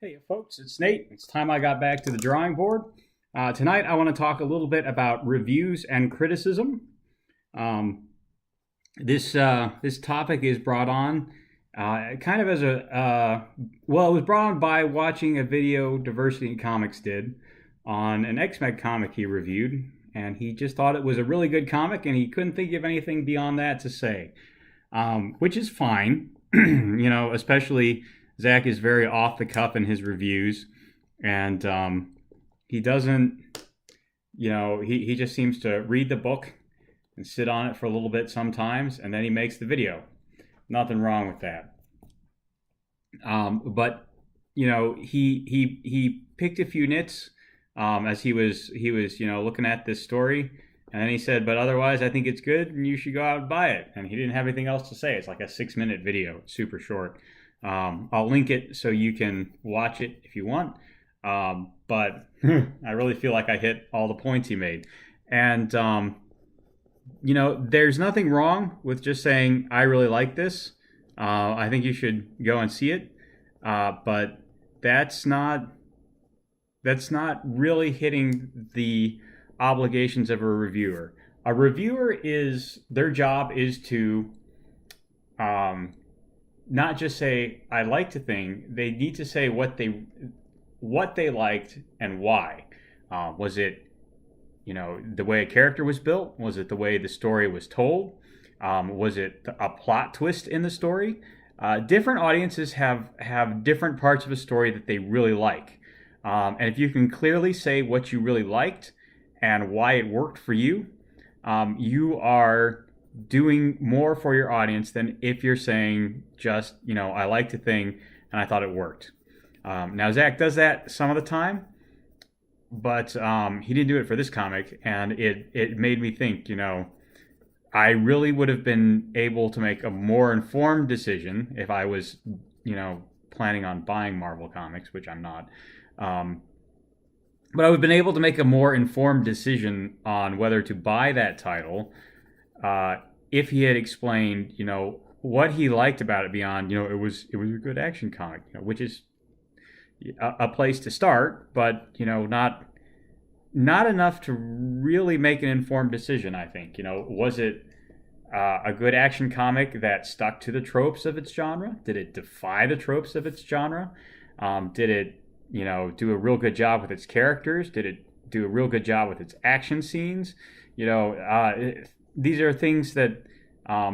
Hey folks, it's Nate. It's time I got back to the drawing board. Tonight I want to talk a little bit about reviews and criticism. Um, this topic is brought on kind of as it was brought on by watching a video Diversity in Comics did on an X-Men comic he reviewed, and he just thought it was a really good comic, and he couldn't think of anything beyond that to say, which is fine, especially Zach is very off the cuff in his reviews, and he doesn't, he just seems to read the book and sit on it for a little bit sometimes, and then he makes the video. Nothing wrong with that. But he picked a few nits as he was looking at this story, and then he said, "But otherwise, I think it's good, and you should go out and buy it." And he didn't have anything else to say. It's like a 6-minute video, it's super short. I'll link it so you can watch it if you want. But I really feel like I hit all the points he made. And, there's nothing wrong with just saying, I really like this. I think you should go and see it. But that's not really hitting the obligations of a reviewer. A reviewer their job is to, not just say I liked a thing. They need to say what they liked and why. Was it the way a character was built? Was it the way the story was told? Was it a plot twist in the story? Different audiences have different parts of a story that they really like, and if you can clearly say what you really liked and why it worked for you, you are doing more for your audience than if you're saying just, I liked a thing and I thought it worked. Now, Zach does that some of the time, but he didn't do it for this comic, and it made me think, I really would have been able to make a more informed decision if I was, planning on buying Marvel Comics, which I'm not. But I would have been able to make a more informed decision on whether to buy that title if he had explained, what he liked about it beyond, it was a good action comic, which is a place to start, but not enough to really make an informed decision. I think, was it a good action comic that stuck to the tropes of its genre? Did it defy the tropes of its genre? Did it, do a real good job with its characters? Did it do a real good job with its action scenes? These are things that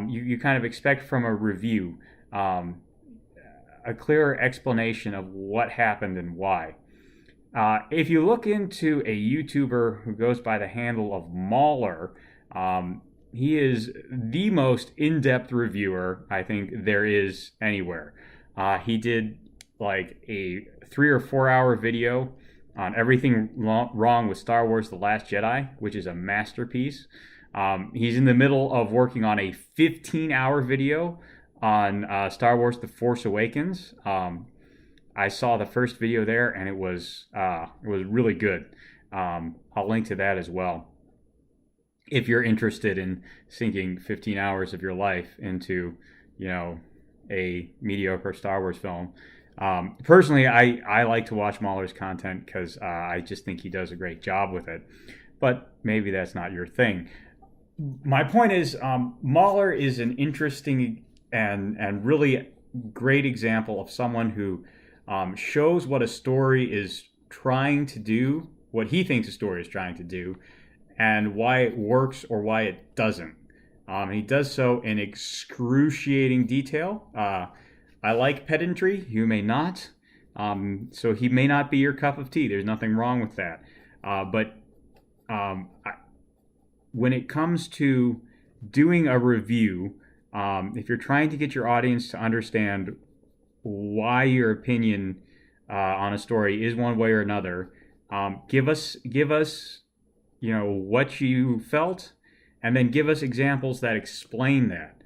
you kind of expect from a review, a clearer explanation of what happened and why. If you look into a YouTuber who goes by the handle of Mauler, he is the most in-depth reviewer I think there is anywhere. He did like a 3 or 4 hour video on everything wrong with Star Wars The Last Jedi, which is a masterpiece. He's in the middle of working on a 15-hour video on Star Wars The Force Awakens. I saw the first video there, and it was really good. I'll link to that as well if you're interested in sinking 15 hours of your life into, a mediocre Star Wars film. Personally, I like to watch Mahler's content because I just think he does a great job with it. But maybe that's not your thing. My point is, Mahler is an interesting and really great example of someone who shows what a story is trying to do, what he thinks a story is trying to do, and why it works or why it doesn't. He does so in excruciating detail. I like pedantry, you may not. So he may not be your cup of tea. There's nothing wrong with that. But when it comes to doing a review, if you're trying to get your audience to understand why your opinion on a story is one way or another, give us what you felt, and then give us examples that explain that.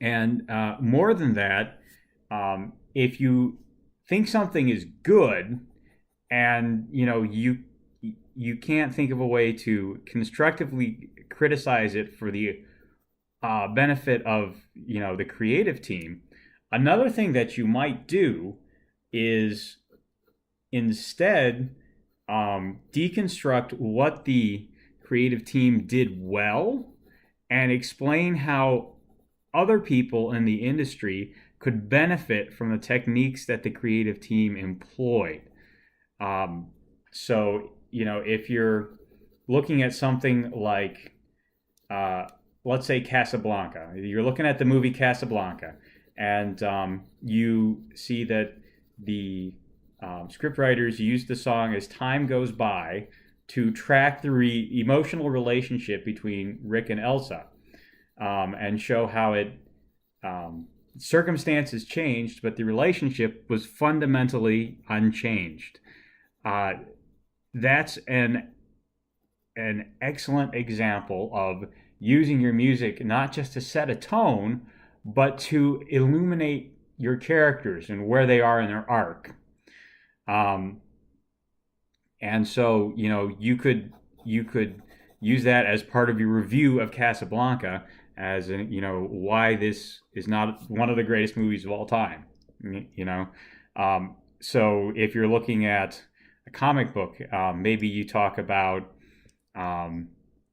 And more than that, if you think something is good, and you can't think of a way to constructively criticize it for the benefit of the creative team, Another thing that you might do is instead deconstruct what the creative team did well and explain how other people in the industry could benefit from the techniques that the creative team employed. So, if you're looking at something like, uh, let's say Casablanca, you're looking at the movie Casablanca, and you see that the scriptwriters used the song as time goes by to track the emotional relationship between Rick and Elsa, and show how circumstances changed, but the relationship was fundamentally unchanged. Uh, that's an excellent example of using your music not just to set a tone, but to illuminate your characters and where they are in their arc. Um, and so, you could use that as part of your review of Casablanca, as why this is not one of the greatest movies of all time. So if you're looking at a comic book, maybe you talk about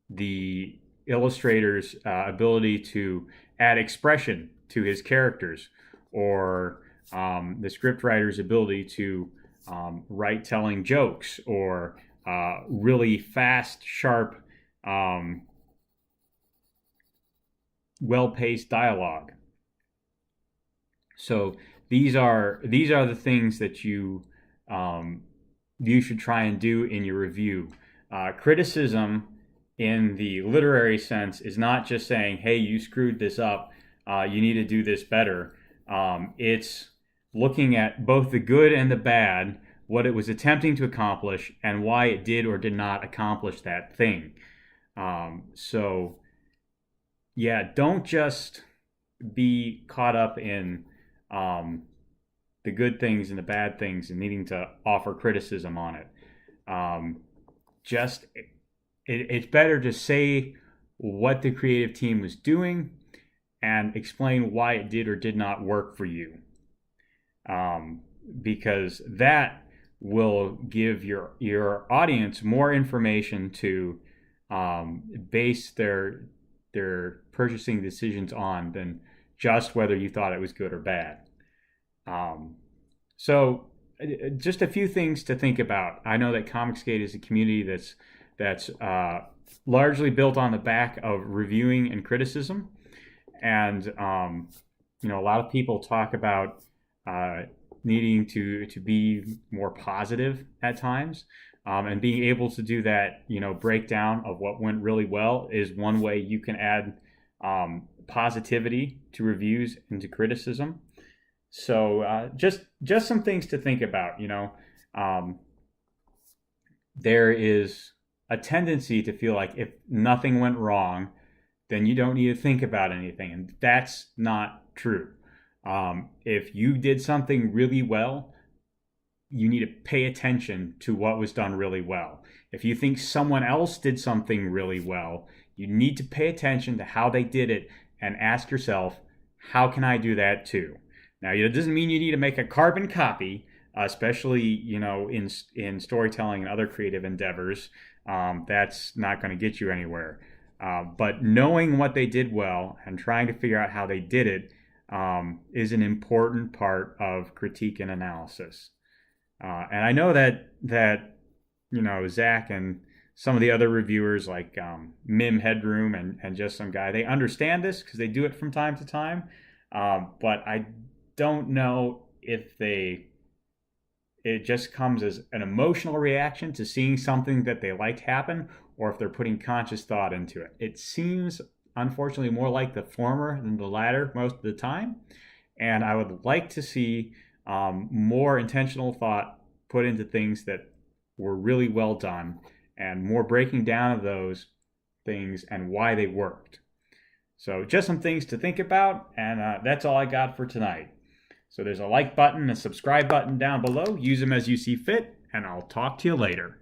the illustrator's ability to add expression to his characters, or the scriptwriter's ability to write telling jokes, or really fast, sharp, well-paced dialogue. So these are the things that you should try and do in your review. Criticism in the literary sense is not just saying, hey, you screwed this up, you need to do this better. It's looking at both the good and the bad, what it was attempting to accomplish, and why it did or did not accomplish that thing. So, yeah, don't just be caught up in the good things and the bad things and needing to offer criticism on it. It's better to say what the creative team was doing and explain why it did or did not work for you, because that will give your audience more information to base their purchasing decisions on than just whether you thought it was good or bad. So just a few things to think about. I know that Comicsgate is a community that's largely built on the back of reviewing and criticism, and a lot of people talk about needing to be more positive at times, and being able to do that, breakdown of what went really well is one way you can add positivity to reviews and to criticism. So just some things to think about. There is a tendency to feel like if nothing went wrong, then you don't need to think about anything, and that's not true. If you did something really well, you need to pay attention to what was done really well. If you think someone else did something really well, you need to pay attention to how they did it and ask yourself, how can I do that too? Now, it doesn't mean you need to make a carbon copy, especially in storytelling and other creative endeavors. That's not going to get you anywhere. But knowing what they did well and trying to figure out how they did it is an important part of critique and analysis. And I know that Zach and some of the other reviewers like Mim Headroom and just some guy, they understand this because they do it from time to time. But I don't know if it just comes as an emotional reaction to seeing something that they liked happen, or if they're putting conscious thought into it. It seems, unfortunately, more like the former than the latter most of the time. And I would like to see more intentional thought put into things that were really well done, and more breaking down of those things and why they worked. So just some things to think about, and that's all I got for tonight. So there's a like button, a subscribe button down below. Use them as you see fit, and I'll talk to you later.